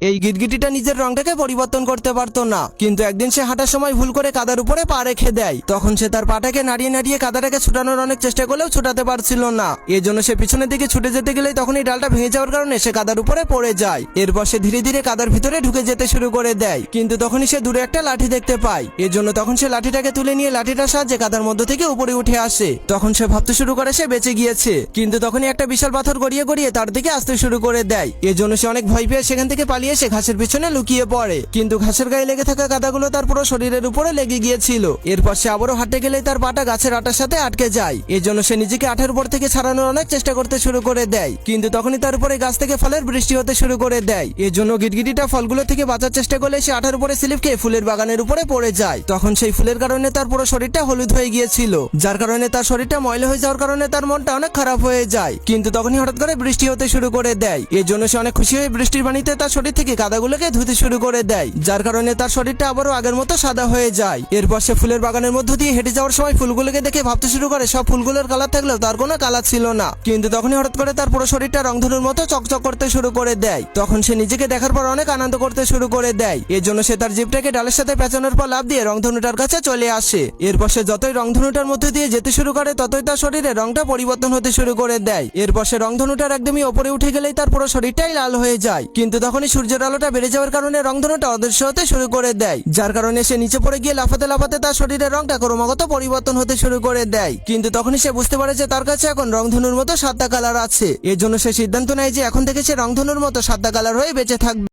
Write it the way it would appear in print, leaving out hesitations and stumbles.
এই গিরগিটিটা নিজের রংটাকে পরিবর্তন করতে পারতো না, কিন্তু একদিন সে হাঁটার সময় ভুল করে কাদার উপরে পা রেখে দেয়। তখন সে তার পাটাকে নাড়িয়ে নাড়িয়ে কাদাটাকে ছুটানোর অনেক চেষ্টা করলেও ছুটাতে পারছিল না। এর জন্য সে পিছনের দিকে ছুটে যেতে গেলেই তখন এই ডালটা ভেঙে যাওয়ার কারণে সে কাদার উপরে পড়ে যায়। এরপর সে ধীরে ধীরে কাদার ভিতরে ঢুকে যেতে শুরু করে দেয়, কিন্তু তখনই সে দূরে একটা লাঠি দেখতে পায়। এর জন্য তখন সে লাঠিটাকে তুলে নিয়ে লাঠিটার সাহায্যে কাদার মধ্য থেকে উপরে উঠে আসে। তখন সে ভাবতে শুরু করে সে বেঁচে গিয়েছে, কিন্তু তখনই একটা বিশাল পাথর গড়িয়ে গড়িয়ে তার দিকে আসতে শুরু করে দেয়। এর জন্য সে অনেক ভয় পেয়ে সেখান থেকে পালিয়ে এসে ঘাসের পিছনে লুকিয়ে পড়ে, কিন্তু ঘাসের গায়ে লেগে থাকা কাদাগুলো তার পুরো শরীরের উপরে লেগে গিয়েছিল। এরপর সে আবারও হাঁটতে গেলেই তার পাটা গাছের আটার সাথে আটকে যায়। এর জন্য সে নিজেকে আঠার উপর থেকে ছাড়ানোর অনেক চেষ্টা করতে শুরু করে দেয়, কিন্তু তখনই তার উপরে গাছ থেকে ফলের বৃষ্টি হতে শুরু করে দেয়। এর জন্য গিরগিটিটা ফলগুলো থেকে বাঁচার চেষ্টা করলে সে আঠার উপরে স্লিপ খেয়ে ফুলের বাগানের উপরে পড়ে যায়। তখন সেই ফুলের কারণে তার পুরো শরীরটা হলুদ হয়ে গিয়েছিল, যার কারণে তার শরীরটা ময়লা হয়ে যাওয়ার কারণে তার মনটা অনেক খারাপ হয়ে যায়। কিন্তু তখনই হঠাৎ করে বৃষ্টি হতে শুরু করে দেয়। এর জন্য সে অনেক খুশি হয়ে বৃষ্টির পানিতে তার শরীর থেকে কাদাগুলোকে ধুতে শুরু করে দেয়, যার কারণে তার শরীরটা আবারও আগের মতো সাদা হয়ে যায়। এরপর সে ফুলের বাগানের মধ্য দিয়ে হেঁটে যাওয়ার সময় ফুলগুলোকে দেখে ভাবতে শুরু করে সব ফুলগুলোর কালার থাকলেও তার কোনো কালার ছিল না। কিন্তু তখনই হঠাৎ করে তার পুরো শরীরটা রংধনুর মতো চকচক করতে শুরু করে দেয়। তখন সে নিজেকে দেখার পর অনেক আনন্দ করতে শুরু করে দেয়। এর জন্য সে তার জিভটাকে ডালের সাথে পেঁচানোর পর লাফ দিয়ে রংধনুটার কাছে চলে আসে। এরপর সে যতই রংধনুটার মধ্যে দিয়ে যেতে শুরু করে ততই তার শরীরে রংটা পরিবর্তন হতে শুরু করে দেয়। এরপর সে রংধনুটার একদমই ওপরে উঠে গেলেই তার পুরো শরীরটাই লাল হয়ে যায়, কিন্তু তখনই সূর্যের আলোটা বেড়ে যাওয়ার কারণে রংধনুটা অদৃশ্য হতে শুরু করে দেয়, যার কারণে সে নিচে পড়ে গিয়ে লাফাতে লাফাতে তার শরীরের রংটা ক্রমাগত পরিবর্তন হতে শুরু করে দেয়। কিন্তু তখনই সে বুঝতে পারে যে তার কাছে এখন রংধনুর মতো 7টা কালার আছে। এর জন্য সে সিদ্ধান্ত নেয় যে এখন থেকে সে রংধনুর মতো 7টা কালার হয়ে বেঁচে থাকবে।